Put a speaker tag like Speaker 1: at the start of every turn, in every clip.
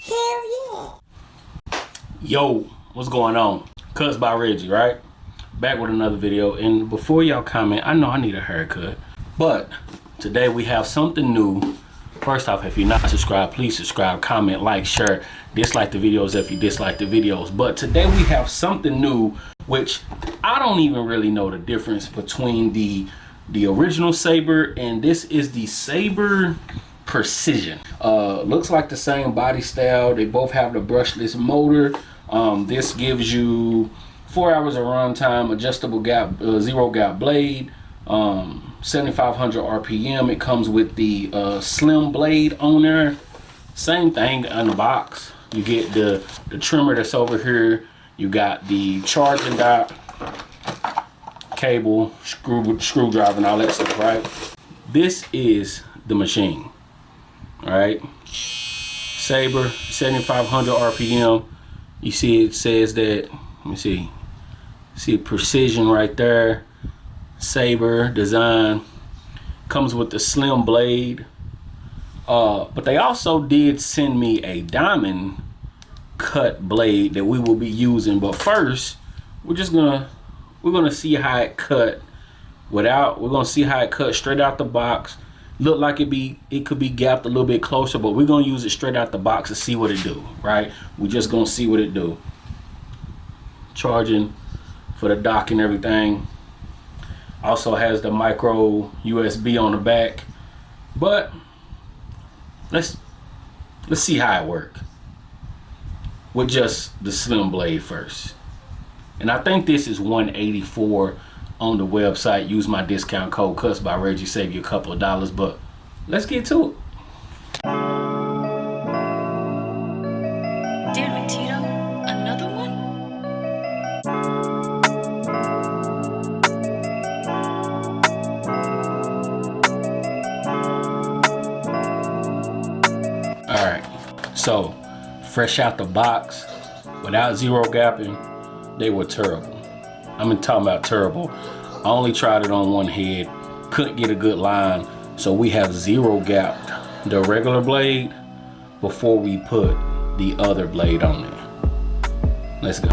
Speaker 1: Hell yeah.
Speaker 2: Yo, what's going on? Cuts by Reggie, right? Back with another video. And before y'all comment, I know I need a haircut, but today we have something new. First off, if you're not subscribed, please subscribe, comment, like, share, dislike the videos if you dislike the videos. But today we have something new, which I don't even really know the difference between the original Saber and this is the Saber Precision. Looks like the same body style. They both have the brushless motor. This gives you 4 hours of run time, adjustable gap, zero gap blade, 7,500 RPM. It comes with the slim blade on there. Same thing in the box. You get the trimmer that's over here. You got the charging dock, cable, screwdriver, and all that stuff, right? This is the machine, all right? Saber, 7,500 RPM. You see it says that, let me see precision right there. Saber design, comes with the slim blade, but they also did send me a diamond cut blade that we will be using. But first we're gonna see how it cut without, we're gonna see how it cut straight out the box. Look like it could be gapped a little bit closer, but we're gonna use it straight out the box to see what it do, right? We're just gonna see what it do. Charging for the dock and everything. Also has the micro USB on the back. But let's see how it works with just the slim blade first. And I think this is $184 on the website. Use my discount code Cuts by Reggie, save you a couple of dollars. But let's get to it.
Speaker 3: Damn it, Tito. Another one?
Speaker 2: Alright, so fresh out the box, without zero gapping, they were terrible. I'm talking about terrible. I only tried it on one head, couldn't get a good line, so we have zero gapped the regular blade before we put the other blade on there. Let's go.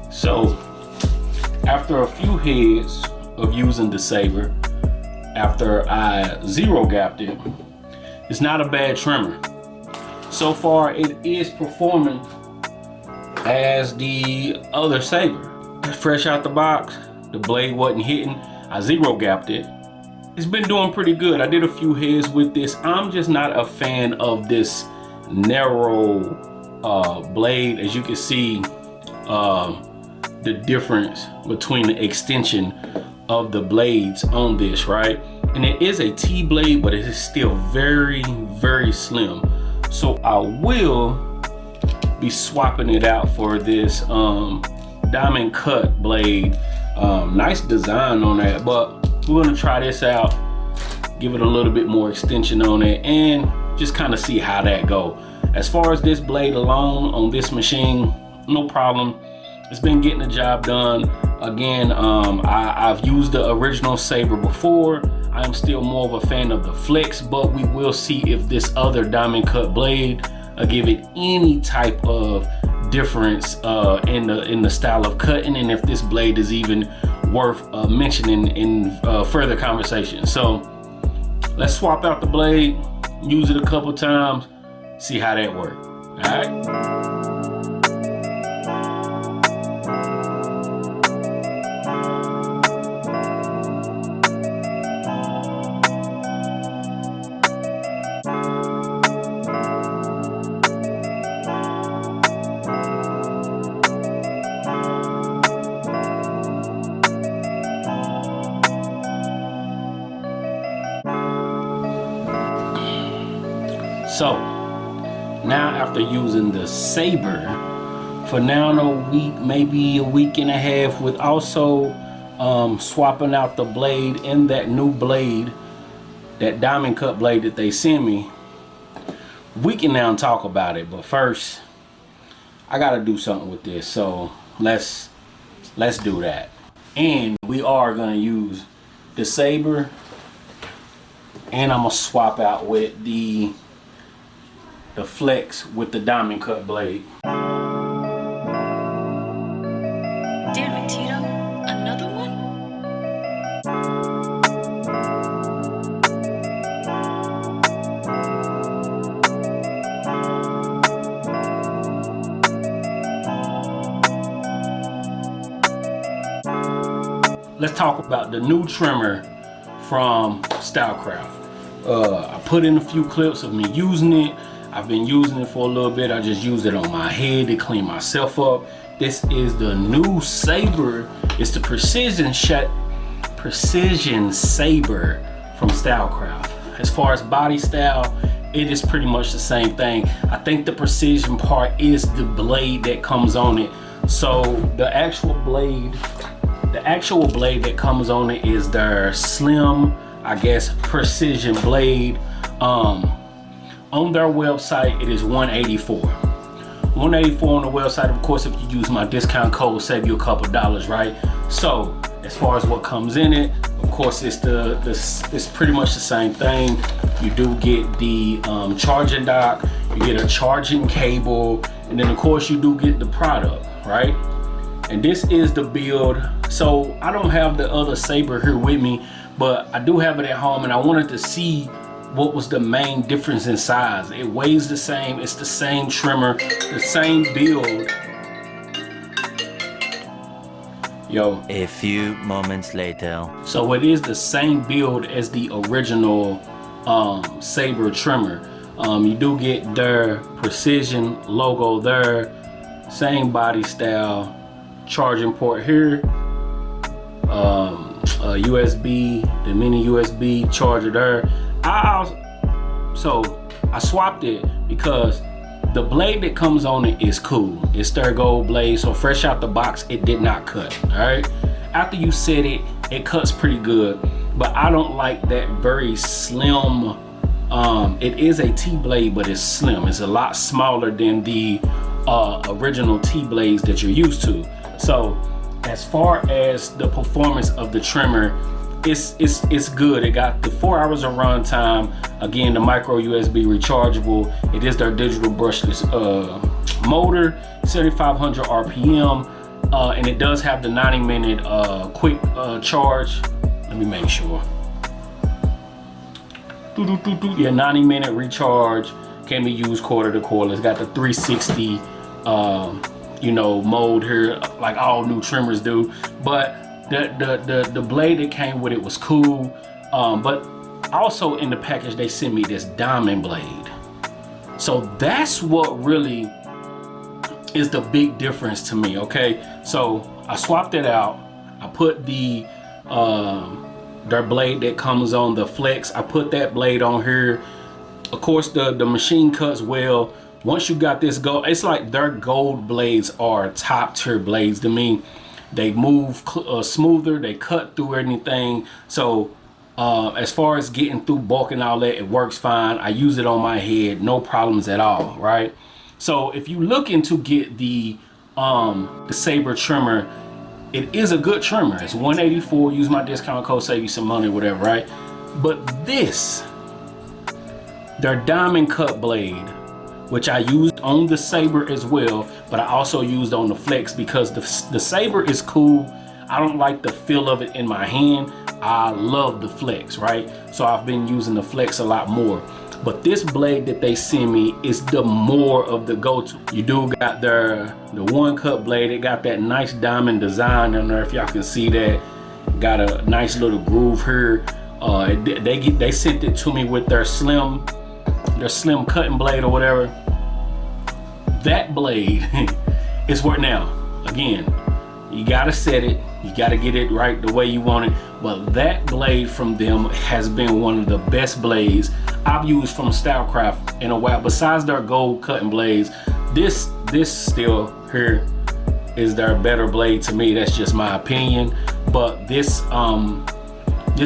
Speaker 2: So after a few heads of using the Saber, after I zero gapped it, it's not a bad trimmer. So far it is performing as the other Saber. Fresh out the box, the blade wasn't hitting, I zero gapped it. It's been doing pretty good. I did a few heads with this. I'm just not a fan of this narrow blade. As you can see, the difference between the extension of the blades on this, right? And it is a T blade, but it is still very, very slim. So I will be swapping it out for this diamond cut blade. Nice design on that, but we're gonna try this out, give it a little bit more extension on it, and just kind of see how that go. As far as this blade alone on this machine, no problem. It's been getting the job done. Again, I've used the original Saber before. I am still more of a fan of the Flex, but we will see if this other diamond cut blade give it any type of difference in the style of cutting, and if this blade is even worth mentioning in further conversation. So let's swap out the blade, use it a couple times, see how that works. All right. So now after using the Saber for now a week, maybe a week and a half, with also swapping out the blade in that new blade, that diamond cut blade that they sent me, we can now talk about it. But first I gotta do something with this, so let's do that. And we are gonna use the Saber, and I'm gonna swap out with the flex with the diamond cut blade.
Speaker 3: Damn it, Tito. Another one?
Speaker 2: Let's talk about the new trimmer from Stylecraft. I put in a few clips of me using it. I've been using it for a little bit. I just use it on my head to clean myself up. This is the new Saber. It's the Precision Saber from Stylecraft. As far as body style, it is pretty much the same thing. I think the precision part is the blade that comes on it. So the actual blade that comes on it is their slim, I guess, precision blade. On their website, it is $184. $184 on the website. Of course, if you use my discount code, save you a couple dollars, right? So as far as what comes in it, of course, it's pretty much the same thing. You do get the charging dock, you get a charging cable, and then of course you do get the product, right? And this is the build. So I don't have the other Saber here with me, but I do have it at home, and I wanted to see what was the main difference in size. It weighs the same, it's the same trimmer, the same build. Yo.
Speaker 1: A few moments later.
Speaker 2: So it is the same build as the original Saber trimmer. You do get their precision logo there, same body style, charging port here, USB, the mini USB charger there. So I swapped it because the blade that comes on it is cool. It's their gold blade, so fresh out the box, it did not cut. All right, after you set it, it cuts pretty good, but I don't like that very slim. It is a T-blade, but it's slim. It's a lot smaller than the original T-blades that you're used to. So as far as the performance of the trimmer, it's good. It got the 4 hours of run time. Again, the micro USB rechargeable. It is their digital brushless motor, 7,500 RPM, and it does have the 90-minute quick charge. Let me make sure. Yeah, 90-minute recharge. Can be used quarter to quarter. It's got the 360 mode here, like all new trimmers do. But the blade that came with it was cool. But also in the package they sent me this diamond blade. So that's what really is the big difference to me. Okay, so I swapped it out. I put their blade that comes on the flex, I put that blade on here. Of course, the machine cuts well. Once you got this gold, it's like their gold blades are top tier blades to me. They move smoother, they cut through anything. So as far as getting through bulk and all that, it works fine. I use it on my head, no problems at all, right? So if you looking to get the Saber trimmer, it is a good trimmer. It's $184. Use my discount code, save you some money, whatever, right? But this, their diamond cut blade, which I used on the Saber as well, but I also used on the flex because the Saber is cool. I don't like the feel of it in my hand. I love the flex, right? So I've been using the flex a lot more. But this blade that they send me is the more of the go-to. You do got the one cut blade. It got that nice diamond design in there, if y'all can see that. Got a nice little groove here. They sent it to me with their slim cutting blade or whatever. That blade is where now, again, you gotta set it, you gotta get it right the way you want it. But that blade from them has been one of the best blades I've used from Stylecraft in a while. Besides their gold cutting blades, this still here is their better blade to me. That's just my opinion. But this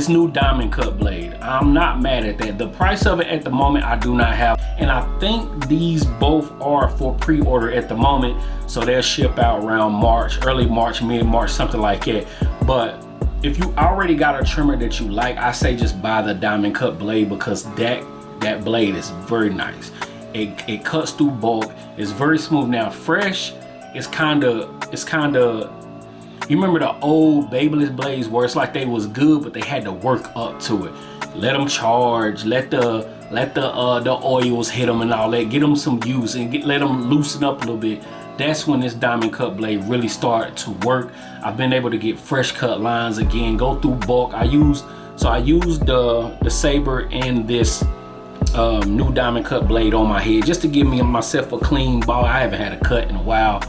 Speaker 2: new diamond cut blade, I'm not mad at that. The price of it at the moment I do not have, and I think these both are for pre-order at the moment, so they'll ship out around March, early March, mid-March, something like that. But if you already got a trimmer that you like, I say just buy the diamond cut blade, because that blade is very nice. It cuts through bulk. It's very smooth. Now fresh, it's kind of, you remember the old Babyliss blades where it's like they was good, but they had to work up to it. Let them charge, let the oils hit them and all that, get them some use, and let them loosen up a little bit. That's when this diamond cut blade really started to work. I've been able to get fresh cut lines again, go through bulk. I used the Saber and this new diamond cut blade on my head just to give myself a clean ball. I haven't had a cut in a while,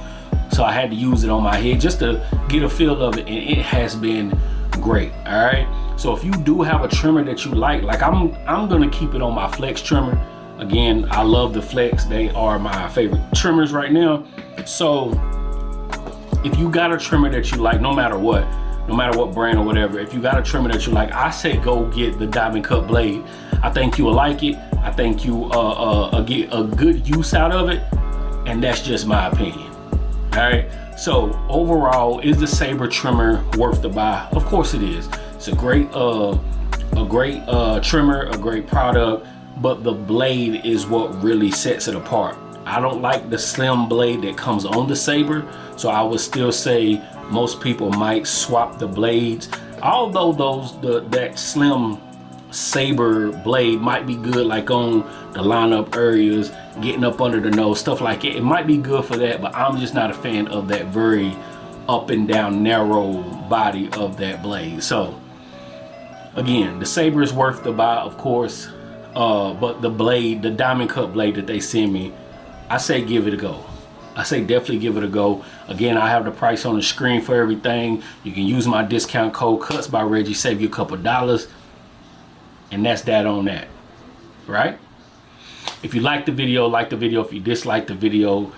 Speaker 2: so I had to use it on my head just to get a feel of it, and it has been great. All right, so if you do have a trimmer that you like I'm gonna keep it on my Flex trimmer. Again, I love the Flex. They are my favorite trimmers right now. So if you got a trimmer that you like, no matter what brand or whatever, if you got a trimmer that you like, I say go get the diamond cut blade. I think you will like it. I think you get a good use out of it, and that's just my opinion. All right, so overall, is the Saber trimmer worth the buy? Of course it is. It's a great trimmer, a great product, but the blade is what really sets it apart. I don't like the slim blade that comes on the Saber, so I would still say most people might swap the blades. Although that slim Saber blade might be good like on the lineup areas, getting up under the nose, stuff like it. It might be good for that, but I'm just not a fan of that very up and down narrow body of that blade. So again, the Saber is worth the buy, of course, but the blade, the diamond cut blade that they send me, I say give it a go. I say definitely give it a go. Again, I have the price on the screen for everything. You can use my discount code Cuts by Reggie, save you a couple dollars. And that's that on that, right? If you like the video, like the video. If you dislike the video,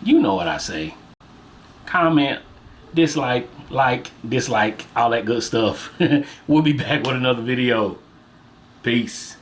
Speaker 2: you know what I say. Comment, dislike, dislike, all that good stuff. We'll be back with another video. Peace.